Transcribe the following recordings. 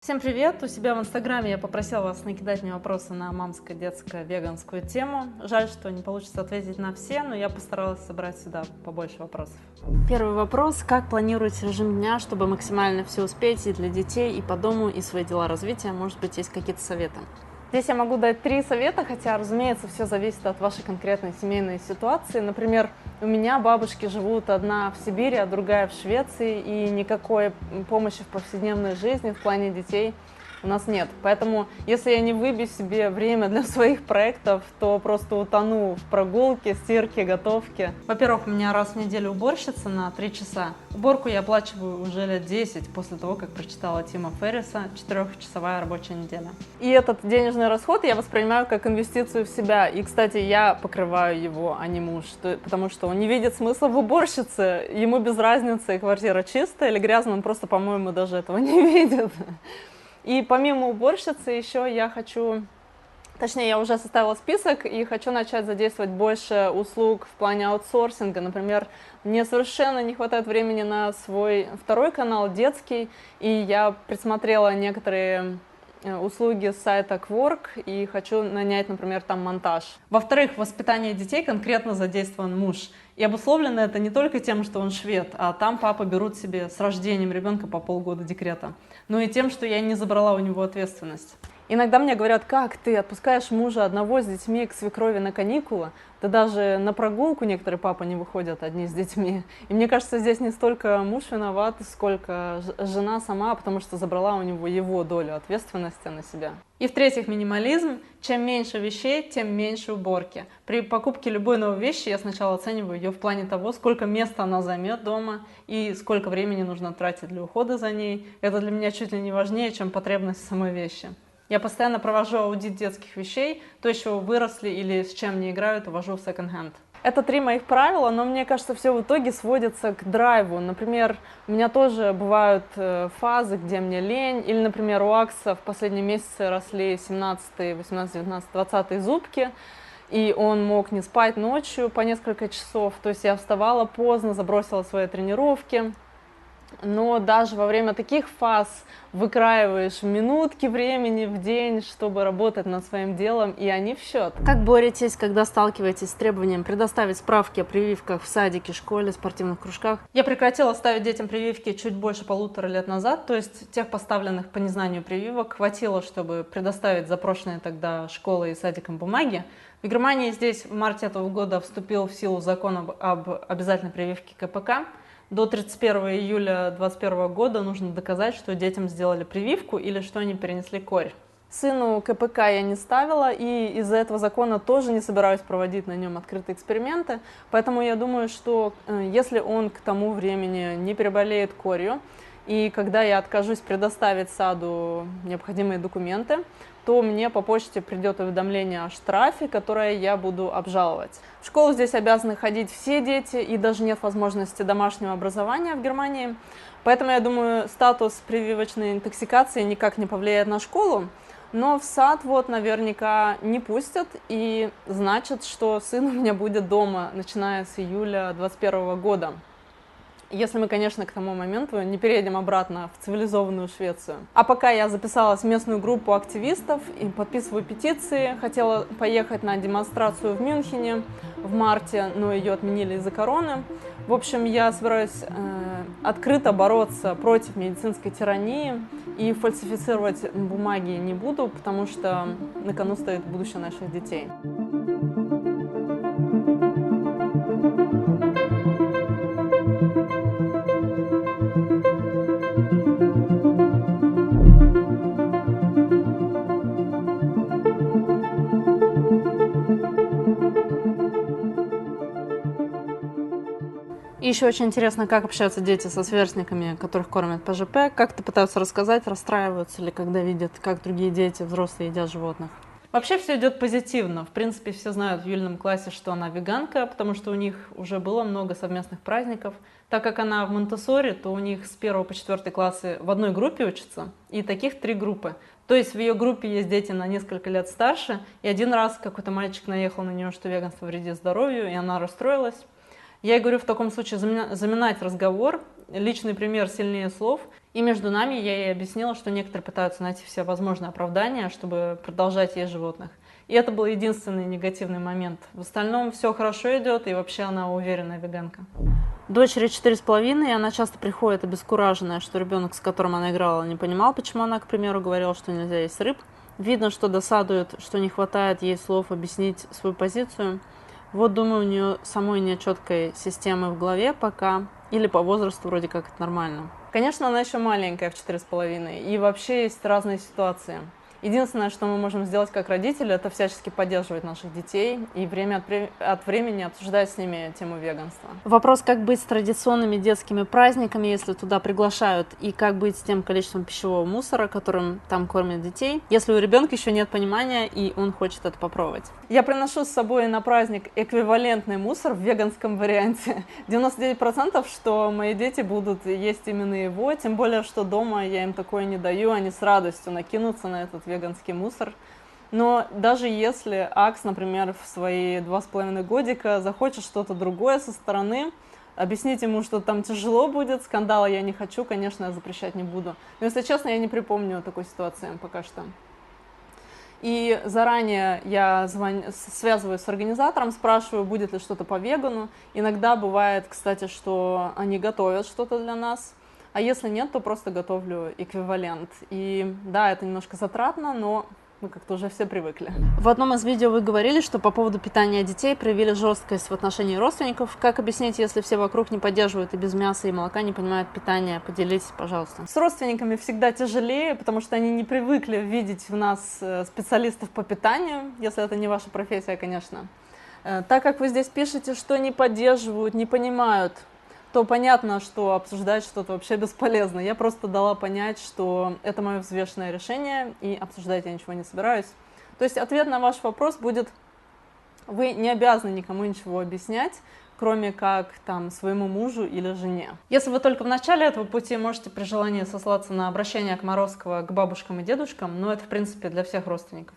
Всем привет! У себя в Инстаграме я попросила вас накидать мне вопросы на мамско-детско-веганскую тему. Жаль, что не получится ответить на все, но я постаралась собрать сюда побольше вопросов. Первый вопрос. Как планируете режим дня, чтобы максимально все успеть и для детей, и по дому, и свои дела развития? Может быть, есть какие-то советы? Здесь я могу дать 3 совета, хотя, разумеется, все зависит от вашей конкретной семейной ситуации. Например, у меня бабушки живут одна в Сибири, а другая в Швеции, и никакой помощи в повседневной жизни в плане детей у нас нет. Поэтому, если я не выбью себе время для своих проектов, то просто утону в прогулке, стирке, готовке. Во-первых, у меня раз в неделю уборщица на 3 часа. Уборку я оплачиваю уже лет 10 после того, как прочитала Тима Ферриса «4-часовая рабочая неделя». И этот денежный расход я воспринимаю как инвестицию в себя. И, кстати, я покрываю его, а не муж, потому что он не видит смысла в уборщице. Ему без разницы, квартира чистая или грязная, он просто, по-моему, даже этого не видит. И помимо уборщицы еще я хочу, точнее, я уже составила список и хочу начать задействовать больше услуг в плане аутсорсинга. Например, мне совершенно не хватает времени на свой второй канал, детский, и я присмотрела некоторые услуги с сайта Quark и хочу нанять, например, там монтаж. Во-вторых, в воспитании детей конкретно задействован муж. И обусловлено это не только тем, что он швед, а там папа берут себе с рождением ребенка по полгода декрета, но и тем, что я не забрала у него ответственность. Иногда мне говорят: как ты отпускаешь мужа одного с детьми к свекрови на каникулы? Да даже на прогулку некоторые папы не выходят одни с детьми. И мне кажется, здесь не столько муж виноват, сколько жена сама, потому что забрала у него его долю ответственности на себя. И в-третьих, минимализм. Чем меньше вещей, тем меньше уборки. При покупке любой новой вещи я сначала оцениваю ее в плане того, сколько места она займет дома и сколько времени нужно тратить для ухода за ней. Это для меня чуть ли не важнее, чем потребность самой вещи. Я постоянно провожу аудит детских вещей, то, с чего выросли или с чем не играют, увожу в секонд-хенд. Это 3 моих правила, но мне кажется, все в итоге сводится к драйву. Например, у меня тоже бывают фазы, где мне лень, или, например, у Акса в последние месяцы росли 17, 18, 19, 20 зубки, и он мог не спать ночью по несколько часов, то есть я вставала поздно, забросила свои тренировки. Но даже во время таких фаз выкраиваешь минутки времени в день, чтобы работать над своим делом, и они в счет. Как боретесь, когда сталкиваетесь с требованием предоставить справки о прививках в садике, школе, спортивных кружках? Я прекратила ставить детям прививки чуть больше 1,5 лет назад, то есть тех поставленных по незнанию прививок хватило, чтобы предоставить запрошенные тогда школой и садикам бумаги. В Германии здесь в марте этого года вступил в силу закон об обязательной прививке КПК. До 31 июля 2021 года нужно доказать, что детям сделали прививку или что они перенесли корь. Сыну КПК я не ставила, и из-за этого закона тоже не собираюсь проводить на нем открытые эксперименты. Поэтому я думаю, что если он к тому времени не переболеет корью, и когда я откажусь предоставить саду необходимые документы, то мне по почте придет уведомление о штрафе, которое я буду обжаловать. В школу здесь обязаны ходить все дети, и даже нет возможности домашнего образования в Германии. Поэтому, я думаю, статус прививочной интоксикации никак не повлияет на школу. Но в сад вот наверняка не пустят, и значит, что сын у меня будет дома, начиная с июля 2021 года. Если мы, конечно, к тому моменту не переедем обратно в цивилизованную Швецию. А пока я записалась в местную группу активистов и подписываю петиции. Хотела поехать на демонстрацию в Мюнхене в марте, но ее отменили из-за короны. В общем, я собираюсь открыто бороться против медицинской тирании и фальсифицировать бумаги не буду, потому что на кону стоит будущее наших детей. И еще очень интересно, как общаются дети со сверстниками, которых кормят по ЖП, как-то пытаются рассказать, расстраиваются ли, когда видят, как другие дети, взрослые, едят животных. Вообще все идет позитивно. В принципе, все знают в Юлином классе, что она веганка, потому что у них уже было много совместных праздников. Так как она в Монтессори, то у них с 1 по 4 классы в одной группе учатся, и таких 3 группы. То есть в ее группе есть дети на несколько лет старше, и один раз какой-то мальчик наехал на нее, что веганство вредит здоровью, и она расстроилась. Я ей говорю в таком случае заминать разговор, личный пример сильнее слов, И между нами я ей объяснила, что некоторые пытаются найти все возможные оправдания, чтобы продолжать есть животных. И это был единственный негативный момент. В остальном все хорошо идет, и вообще она уверенная веганка. Дочери 4,5, и она часто приходит обескураженная, что ребенок, с которым она играла, не понимал, почему она, к примеру, говорила, что нельзя есть рыб. Видно, что досадует, что не хватает ей слов объяснить свою позицию. Вот, думаю, у нее самой нет четкой системы в голове пока, или по возрасту вроде как это нормально. Конечно, она еще маленькая, в 4,5, и вообще есть разные ситуации. Единственное, что мы можем сделать как родители, это всячески поддерживать наших детей и время от времени обсуждать с ними тему веганства. Вопрос, как быть с традиционными детскими праздниками, если туда приглашают, и как быть с тем количеством пищевого мусора, которым там кормят детей, если у ребенка еще нет понимания и он хочет это попробовать. Я приношу с собой на праздник эквивалентный мусор в веганском варианте. 99%, что мои дети будут есть именно его, тем более, что дома я им такое не даю, они с радостью накинутся на этот веганский мусор. Но даже если Акс, например, в свои 2,5 годика захочет что-то другое со стороны, объяснить ему, что там тяжело будет, скандала я не хочу, конечно, я запрещать не буду. Но, если честно, я не припомню такой ситуации пока что. И заранее я связываюсь с организатором, спрашиваю, будет ли что-то по вегану. Иногда бывает, кстати, что они готовят что-то для нас, а если нет, то просто готовлю эквивалент. И да, это немножко затратно, но мы как-то уже все привыкли. В одном из видео вы говорили, что по поводу питания детей проявили жесткость в отношении родственников. Как объяснить, если все вокруг не поддерживают и без мяса и молока не понимают питания? Поделитесь, пожалуйста. С родственниками всегда тяжелее, потому что они не привыкли видеть в нас специалистов по питанию, если это не ваша профессия, конечно. Так как вы здесь пишете, что не поддерживают, не понимают, то понятно, что обсуждать что-то вообще бесполезно. Я просто дала понять, что это мое взвешенное решение, и обсуждать я ничего не собираюсь. То есть ответ на ваш вопрос будет: вы не обязаны никому ничего объяснять, кроме как там своему мужу или жене. Если вы только в начале этого пути, можете при желании сослаться на обращение Комаровского к бабушкам и дедушкам, но это в принципе для всех родственников.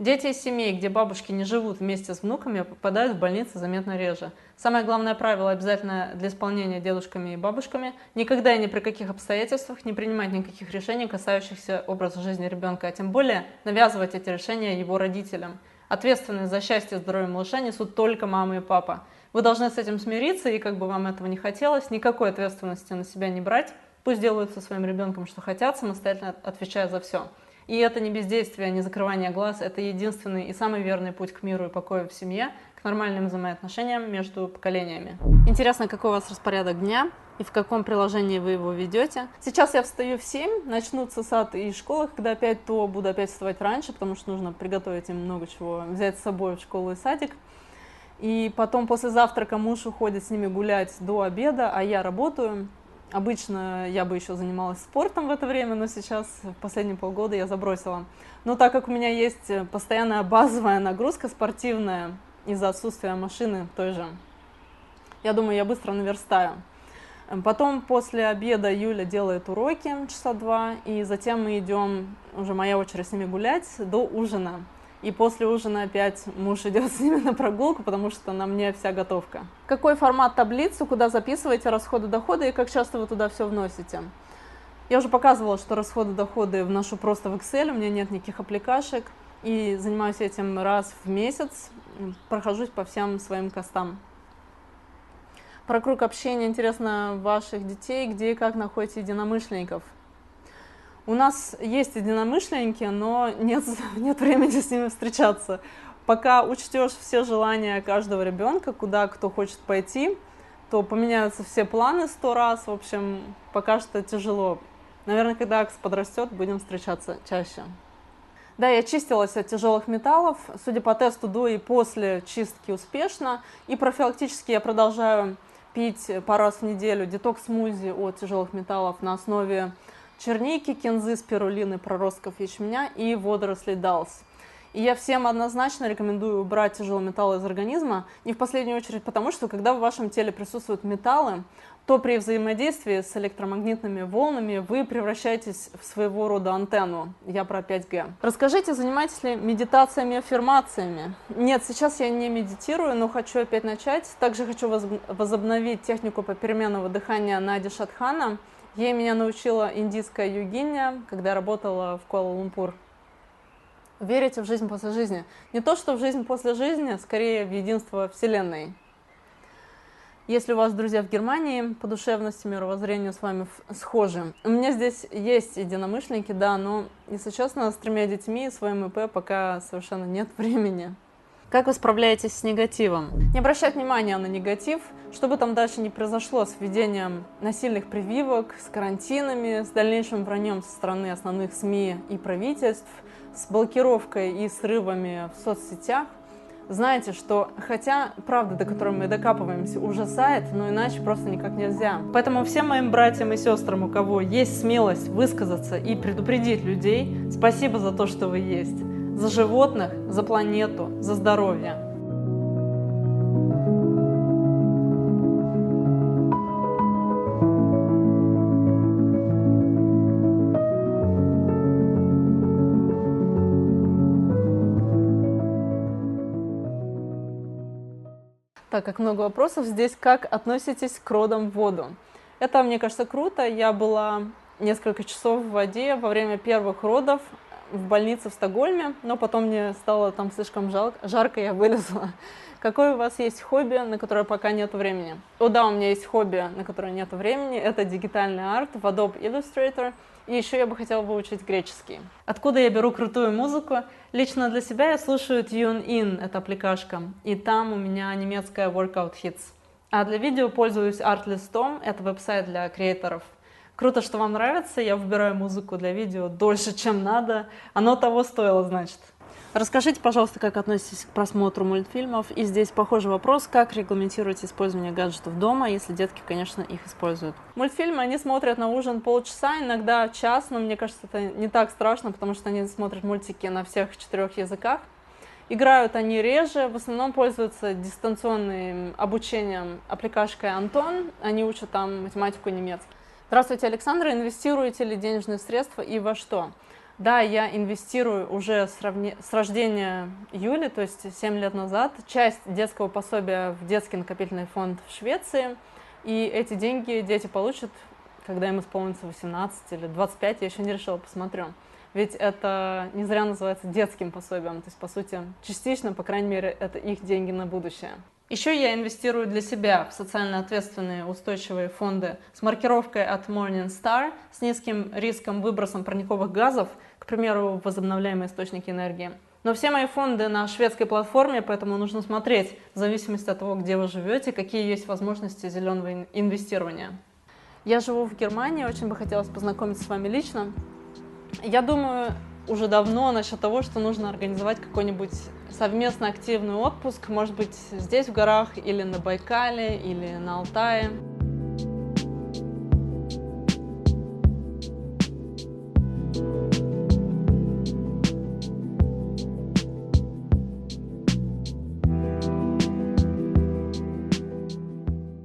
Дети из семей, где бабушки не живут вместе с внуками, попадают в больницы заметно реже. Самое главное правило, обязательное для исполнения дедушками и бабушками: никогда и ни при каких обстоятельствах не принимать никаких решений, касающихся образа жизни ребенка, а тем более навязывать эти решения его родителям. Ответственность за счастье и здоровье малыша несут только мама и папа. Вы должны с этим смириться, и как бы вам этого не хотелось, никакой ответственности на себя не брать. Пусть делают со своим ребенком, что хотят, самостоятельно отвечая за все. И это не бездействие, не закрывание глаз, это единственный и самый верный путь к миру и покою в семье, к нормальным взаимоотношениям между поколениями. Интересно, какой у вас распорядок дня и в каком приложении вы его ведете. Сейчас я встаю в 7, начнутся сад и школа, когда опять, то буду опять вставать раньше, потому что нужно приготовить им много чего, взять с собой в школу и садик. И потом после завтрака муж уходит с ними гулять до обеда, а я работаю. Обычно я бы еще занималась спортом в это время, но сейчас, в последние полгода, я забросила. Но так как у меня есть постоянная базовая нагрузка спортивная из-за отсутствия машины той же, я думаю, я быстро наверстаю. Потом после обеда Юля делает уроки часа 2, и затем мы идем, уже моя очередь с ними гулять, до ужина. И после ужина опять муж идет с ними на прогулку, потому что на мне вся готовка. Какой формат таблицы, куда записываете расходы-доходы и как часто вы туда все вносите? Я уже показывала, что расходы-доходы вношу просто в Excel, у меня нет никаких аппликашек. И занимаюсь этим раз в месяц, прохожусь по всем своим костам. Про круг общения интересно ваших детей, где и как находите единомышленников. У нас есть единомышленники, но нет времени с ними встречаться. Пока учтешь все желания каждого ребенка, куда кто хочет пойти, то поменяются все планы 100 раз. В общем, пока что тяжело. Наверное, когда Акс подрастет, будем встречаться чаще. Да, я чистилась от тяжелых металлов. Судя по тесту, до и после чистки успешно. И профилактически я продолжаю пить пару раз в неделю детокс-смузи от тяжелых металлов на основе черники, кинзы, спирулины, проростков ячменя и водорослей далс. И я всем однозначно рекомендую убрать тяжелые металлы из организма, не в последнюю очередь потому, что когда в вашем теле присутствуют металлы, то при взаимодействии с электромагнитными волнами вы превращаетесь в своего рода антенну. Я про 5G. Расскажите, занимаетесь ли медитациями и аффирмациями? Нет, сейчас я не медитирую, но хочу опять начать. Также хочу возобновить технику попеременного дыхания Нади Шадхана Ей меня научила индийская йогиня, когда я работала в Куала-Лумпур. Верите в жизнь после жизни? Не то, что в жизнь после жизни, скорее в единство Вселенной. Если у вас друзья в Германии, по душевности, мировоззрению с вами схожи. У меня здесь есть единомышленники, да, но, если честно, с 3 детьми и своим ИП пока совершенно нет времени. Как вы справляетесь с негативом? Не обращать внимания на негатив, что бы там дальше ни произошло с введением насильных прививок, с карантинами, с дальнейшим враньем со стороны основных СМИ и правительств, с блокировкой и срывами в соцсетях. Знаете, что хотя правда, до которой мы докапываемся, ужасает, но иначе просто никак нельзя. Поэтому всем моим братьям и сестрам, у кого есть смелость высказаться и предупредить людей, спасибо за то, что вы есть. За животных, за планету, за здоровье. Так как много вопросов здесь, как относитесь к родам в воду? Это, мне кажется, круто. Я была несколько часов в воде во время первых родов в больнице в Стокгольме, но потом мне стало там слишком жарко, я вылезла. Какое у вас есть хобби, на которое пока нет времени? О да, у меня есть хобби, на которое нет времени. Это дигитальный арт в Adobe Illustrator. И еще я бы хотела выучить греческий. Откуда я беру крутую музыку? Лично для себя я слушаю TuneIn, это аппликашка. И там у меня немецкая Workout Hits. А для видео пользуюсь Artlist.com, это веб-сайт для креаторов. Круто, что вам нравится, я выбираю музыку для видео дольше, чем надо. Оно того стоило, значит. Расскажите, пожалуйста, как относитесь к просмотру мультфильмов. И здесь похожий вопрос, как регламентируете использование гаджетов дома, если детки, конечно, их используют. Мультфильмы они смотрят на ужин полчаса, иногда час, но мне кажется, это не так страшно, потому что они смотрят мультики на всех 4 языках. Играют они реже, в основном пользуются дистанционным обучением аппликашкой Антон, они учат там математику и немецкий. Здравствуйте, Александра, инвестируете ли денежные средства и во что? Да, я инвестирую уже с рождения Юли, то есть 7 лет назад, часть детского пособия в детский накопительный фонд в Швеции. И эти деньги дети получат, когда им исполнится 18 или 25, я еще не решила, посмотрю. Ведь это не зря называется детским пособием, то есть, по сути, частично, по крайней мере, это их деньги на будущее. Еще я инвестирую для себя в социально ответственные устойчивые фонды с маркировкой от Morningstar с низким риском выбросом парниковых газов, к примеру, возобновляемые источники энергии. Но все мои фонды на шведской платформе, поэтому нужно смотреть в зависимости от того, где вы живете, какие есть возможности зеленого инвестирования. Я живу в Германии, очень бы хотелось познакомиться с вами лично. Я думаю уже давно насчет того, что нужно организовать какой-нибудь совместно активный отпуск, может быть, здесь в горах, или на Байкале, или на Алтае.